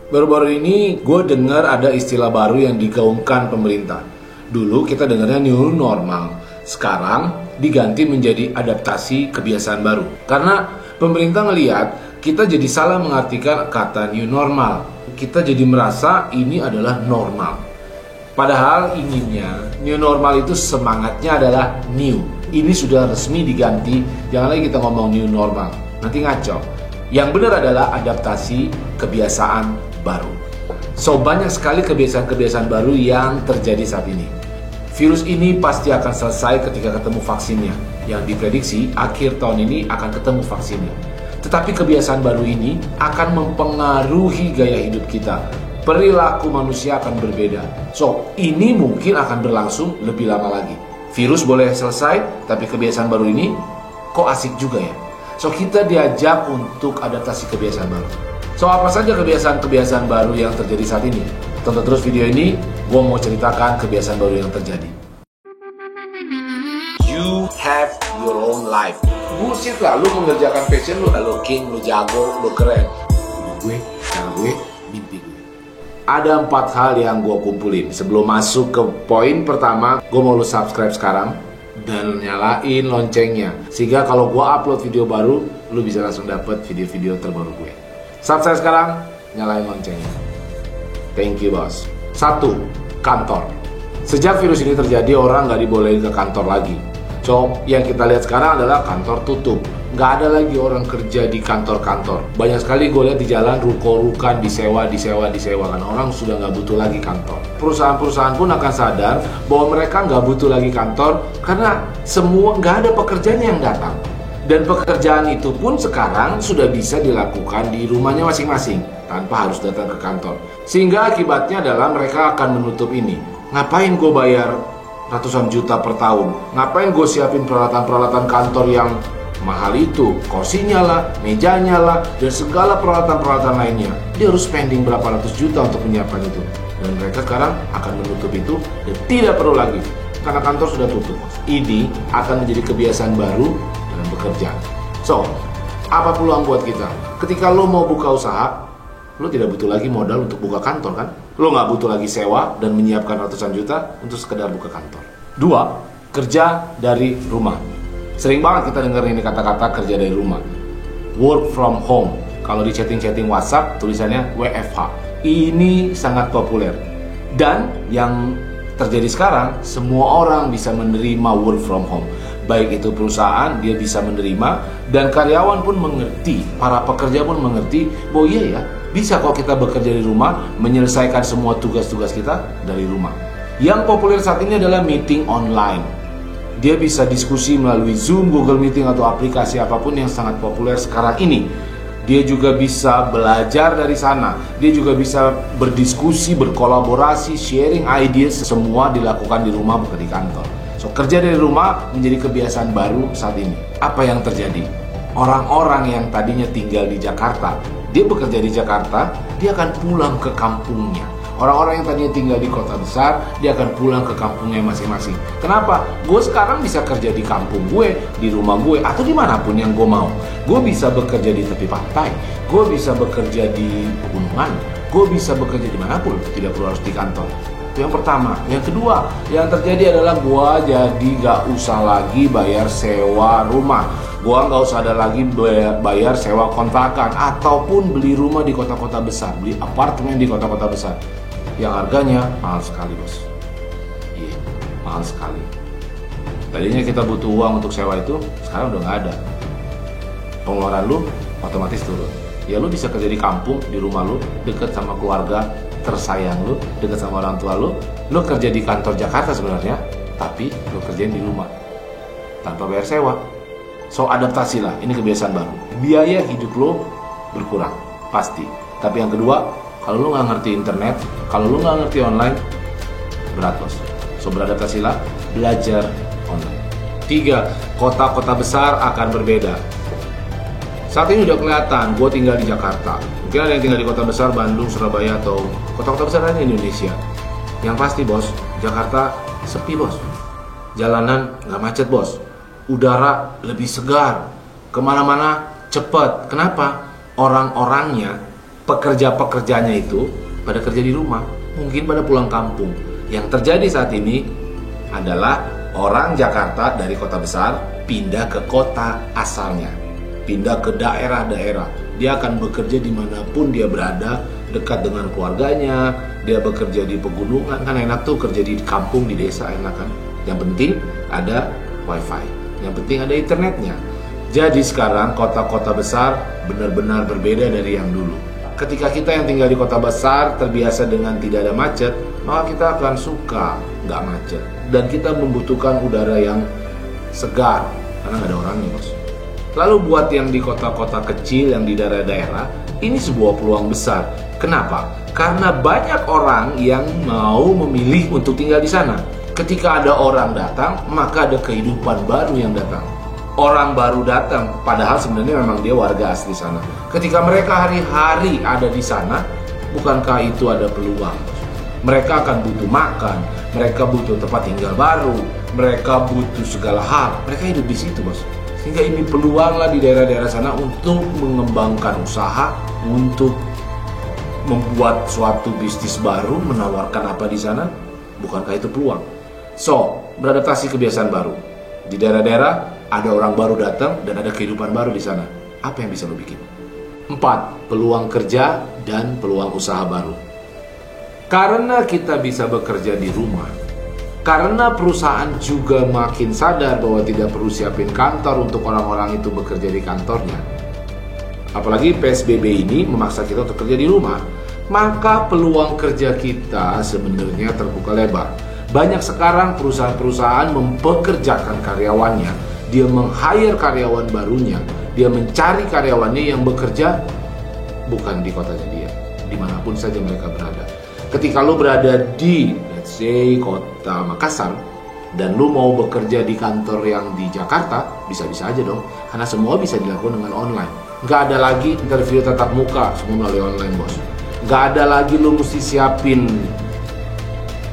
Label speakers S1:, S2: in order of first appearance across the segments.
S1: Baru-baru ini gue dengar ada istilah baru yang digaungkan pemerintah. Dulu kita dengarnya new normal, sekarang diganti menjadi adaptasi kebiasaan baru. Karena pemerintah ngelihat kita jadi salah mengartikan kata new normal. Kita jadi merasa ini adalah normal. Padahal inginnya new normal itu semangatnya adalah new. Ini sudah resmi diganti, jangan lagi kita ngomong new normal, nanti ngaco. Yang benar adalah adaptasi kebiasaan baru. So banyak sekali kebiasaan-kebiasaan baru yang terjadi saat ini. Virus ini pasti akan selesai ketika ketemu vaksinnya. Yang diprediksi akhir tahun ini akan ketemu vaksinnya. Tetapi kebiasaan baru ini akan mempengaruhi gaya hidup kita. Perilaku manusia akan berbeda. So ini mungkin akan berlangsung lebih lama lagi. Virus boleh selesai, tapi kebiasaan baru ini kok asik juga ya. So kita diajak untuk adaptasi kebiasaan baru. So apa saja kebiasaan-kebiasaan baru yang terjadi saat ini? Tonton terus video ini, gue mau ceritakan kebiasaan baru yang terjadi. You have your own life. Bullshit lah, lu mengerjakan passion lu, lu king, lu jago, lu keren. Gue, cara gue, mimpi gue. Ada 4 hal yang gue kumpulin. Sebelum masuk ke poin pertama, gue mau lu subscribe sekarang dan nyalain loncengnya, sehingga kalau gue upload video baru, lu bisa langsung dapet video-video terbaru gue. Subscribe sekarang, nyalain loncengnya. Thank you bos. 1. Kantor. Sejak virus ini terjadi, orang nggak dibolehin ke kantor lagi. So, yang kita lihat sekarang adalah kantor tutup. Nggak ada lagi orang kerja di kantor-kantor. Banyak sekali gue lihat di jalan ruko-rukan disewa. Karena orang sudah nggak butuh lagi kantor. Perusahaan-perusahaan pun akan sadar bahwa mereka nggak butuh lagi kantor karena semua nggak ada pekerjaan yang datang. Dan pekerjaan itu pun sekarang sudah bisa dilakukan di rumahnya masing-masing tanpa harus datang ke kantor. Sehingga akibatnya adalah mereka akan menutup ini. Ngapain gue bayar ratusan juta per tahun? Ngapain gue siapin peralatan-peralatan kantor yang mahal itu? Kursinya lah, mejanya lah, dan segala peralatan-peralatan lainnya. Dia harus spending berapa ratus juta untuk menyiapkan itu. Dan mereka sekarang akan menutup itu dan tidak perlu lagi karena kantor sudah tutup. Ini akan menjadi kebiasaan baru dalam bekerja. So, apa peluang buat kita? Ketika lo mau buka usaha, lo tidak butuh lagi modal untuk buka kantor kan? Lo nggak butuh lagi sewa dan menyiapkan ratusan juta untuk sekedar buka kantor. 2. Kerja dari rumah. Sering banget kita dengar ini kata-kata kerja dari rumah. Work from home. Kalau di chatting-chatting WhatsApp tulisannya WFH. Ini sangat populer. Dan yang terjadi sekarang, semua orang bisa menerima work from home. Baik itu perusahaan, dia bisa menerima, dan karyawan pun mengerti, para pekerja pun mengerti bahwa iya ya, bisa kok kita bekerja di rumah, menyelesaikan semua tugas-tugas kita dari rumah. Yang populer saat ini adalah meeting online. Dia bisa diskusi melalui Zoom, Google Meeting, atau aplikasi apapun yang sangat populer sekarang ini. Dia juga bisa belajar dari sana. Dia juga bisa berdiskusi, berkolaborasi, sharing ideas. Semua dilakukan di rumah, bukan di kantor. So, kerja dari rumah menjadi kebiasaan baru saat ini. Apa yang terjadi? Orang-orang yang tadinya tinggal di Jakarta, dia bekerja di Jakarta, dia akan pulang ke kampungnya. Orang-orang yang tadinya tinggal di kota besar, dia akan pulang ke kampungnya masing-masing. Kenapa? Gue sekarang bisa kerja di kampung gue, di rumah gue, atau dimanapun yang gue mau. Gue bisa bekerja di tepi pantai, gue bisa bekerja di pegunungan, gue bisa bekerja dimanapun, tidak perlu harus di kantor. Itu yang pertama. Yang kedua, yang terjadi adalah gue jadi gak usah lagi bayar sewa rumah. Gue gak usah ada lagi bayar sewa kontrakan, ataupun beli rumah di kota-kota besar, beli apartemen di kota-kota besar yang harganya mahal sekali bos. Iya, mahal sekali. Tadinya kita butuh uang untuk sewa itu, sekarang udah nggak ada. Pengeluaran lu otomatis turun. Ya lu bisa kerja di kampung, di rumah lu, deket sama keluarga tersayang lu, deket sama orang tua lu. Lu kerja di kantor Jakarta sebenarnya, tapi lu kerjain di rumah tanpa bayar sewa. So adaptasilah, ini kebiasaan baru. Biaya hidup lu berkurang, pasti. Tapi yang kedua, kalau lu nggak ngerti internet, kalau lu nggak ngerti online, berat bos. So beradaptasilah, belajar online. 3. Kota-kota besar akan berbeda. Saat ini udah kelihatan, gue tinggal di Jakarta. Mungkin ada yang tinggal di kota besar, Bandung, Surabaya, atau kota-kota besar lain di Indonesia. Yang pasti bos, Jakarta sepi bos. Jalanan nggak macet bos. Udara lebih segar. Kemana-mana cepet. Kenapa? Orang-orangnya pekerja-pekerjanya itu pada kerja di rumah, mungkin pada pulang kampung. Yang terjadi saat ini adalah orang Jakarta dari kota besar pindah ke kota asalnya, pindah ke daerah-daerah. Dia akan bekerja dimanapun dia berada, dekat dengan keluarganya. Dia bekerja di pegunungan, kan enak tuh kerja di kampung, di desa enak kan. Yang penting ada wifi, yang penting ada internetnya. Jadi sekarang kota-kota besar benar-benar berbeda dari yang dulu. Ketika kita yang tinggal di kota besar terbiasa dengan tidak ada macet, maka kita akan suka nggak macet. Dan kita membutuhkan udara yang segar, karena nggak ada orangnya, bos. Lalu buat yang di kota-kota kecil, yang di daerah-daerah, ini sebuah peluang besar. Kenapa? Karena banyak orang yang mau memilih untuk tinggal di sana. Ketika ada orang datang, maka ada kehidupan baru yang datang. Orang baru datang, padahal sebenarnya memang dia warga asli sana. Ketika mereka hari-hari ada di sana, bukankah itu ada peluang? Mereka akan butuh makan, mereka butuh tempat tinggal baru, mereka butuh segala hal. Mereka hidup di situ, bos. Sehingga ini peluang lah di daerah-daerah sana untuk mengembangkan usaha, untuk membuat suatu bisnis baru, menawarkan apa di sana. Bukankah itu peluang? So, beradaptasi kebiasaan baru. Di daerah-daerah ada orang baru datang dan ada kehidupan baru di sana. Apa yang bisa lo bikin? 4. Peluang kerja dan peluang usaha baru. Karena kita bisa bekerja di rumah, karena perusahaan juga makin sadar bahwa tidak perlu siapin kantor untuk orang-orang itu bekerja di kantornya. Apalagi PSBB ini memaksa kita untuk kerja di rumah, maka peluang kerja kita sebenarnya terbuka lebar. Banyak sekarang perusahaan-perusahaan mempekerjakan karyawannya, dia meng-hire karyawan barunya, dia mencari karyawannya yang bekerja bukan di kotanya dia, dimanapun saja mereka berada. Ketika lo berada di, let's say, kota Makassar, dan lo mau bekerja di kantor yang di Jakarta, bisa-bisa aja dong, karena semua bisa dilakukan dengan online. Nggak ada lagi interview tatap muka, semua melalui online, bos. Nggak ada lagi lo mesti siapin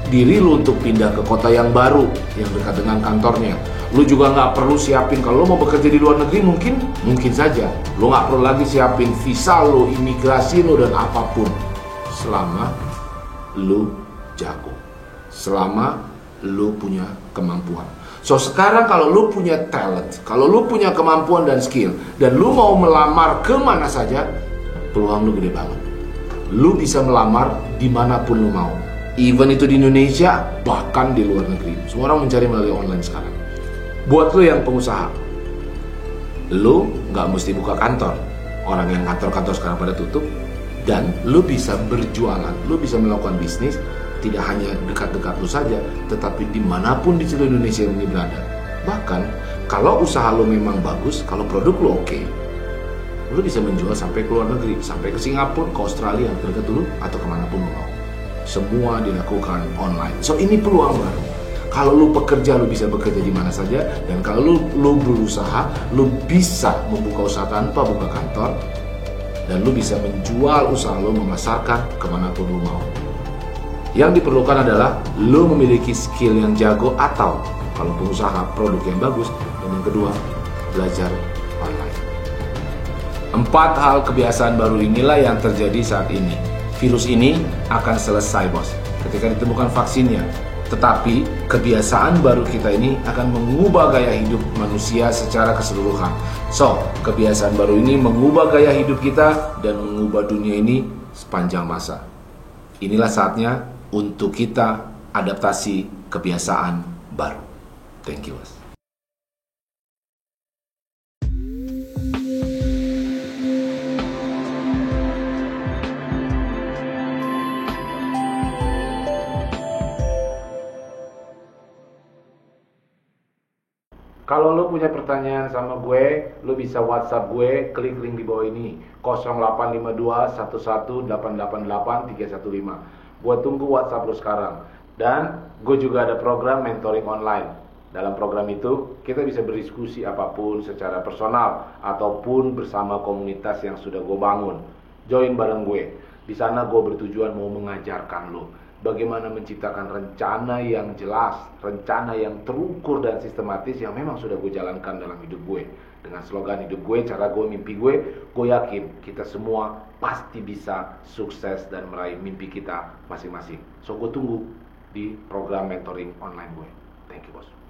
S1: diri lo untuk pindah ke kota yang baru, yang dekat dengan kantornya. Lu juga nggak perlu siapin, kalau lu mau bekerja di luar negeri mungkin saja. Lu nggak perlu lagi siapin visa lu, imigrasi lu, dan apapun. Selama lu jago, selama lu punya kemampuan. So sekarang kalau lu punya talent, kalau lu punya kemampuan dan skill, dan lu mau melamar kemana saja, peluang lu gede banget. Lu bisa melamar dimanapun lu mau, even itu di Indonesia, bahkan di luar negeri. Semua orang mencari melalui online sekarang. Buat lu yang pengusaha, lu nggak mesti buka kantor. Orang yang kantor-kantor sekarang pada tutup. Dan lu bisa berjualan, lu bisa melakukan bisnis, tidak hanya dekat-dekat lu saja, tetapi dimanapun di seluruh Indonesia ini berada. Bahkan, kalau usaha lu memang bagus, kalau produk lu oke, lu bisa menjual sampai ke luar negeri, sampai ke Singapura, ke Australia, ke dekat dulu, atau kemanapun lu mau. Semua dilakukan online. So, ini peluang baru. Kalau lu pekerja, lu bisa bekerja di mana saja. Dan kalau lu berusaha, lu bisa membuka usaha tanpa buka kantor. Dan lu bisa menjual usaha lu, memasarkan kemanapun lu mau. Yang diperlukan adalah lu memiliki skill yang jago, atau kalau pengusaha produk yang bagus. Dan yang kedua, belajar online. 4 hal kebiasaan baru inilah yang terjadi saat ini. Virus ini akan selesai, bos, ketika ditemukan vaksinnya. Tetapi kebiasaan baru kita ini akan mengubah gaya hidup manusia secara keseluruhan. So, kebiasaan baru ini mengubah gaya hidup kita dan mengubah dunia ini sepanjang masa. Inilah saatnya untuk kita adaptasi kebiasaan baru. Thank you, bos. Kalau lo punya pertanyaan sama gue, lo bisa WhatsApp gue, klik link di bawah ini, 085211888315. Gue tunggu WhatsApp lo sekarang. Dan gue juga ada program mentoring online. Dalam program itu, kita bisa berdiskusi apapun secara personal ataupun bersama komunitas yang sudah gue bangun. Join bareng gue. Di sana gue bertujuan mau mengajarkan lo bagaimana menciptakan rencana yang jelas, rencana yang terukur dan sistematis yang memang sudah gue jalankan dalam hidup gue. Dengan slogan hidup gue, cara gue, mimpi gue yakin kita semua pasti bisa sukses dan meraih mimpi kita masing-masing. So gue tunggu di program mentoring online gue. Thank you bos.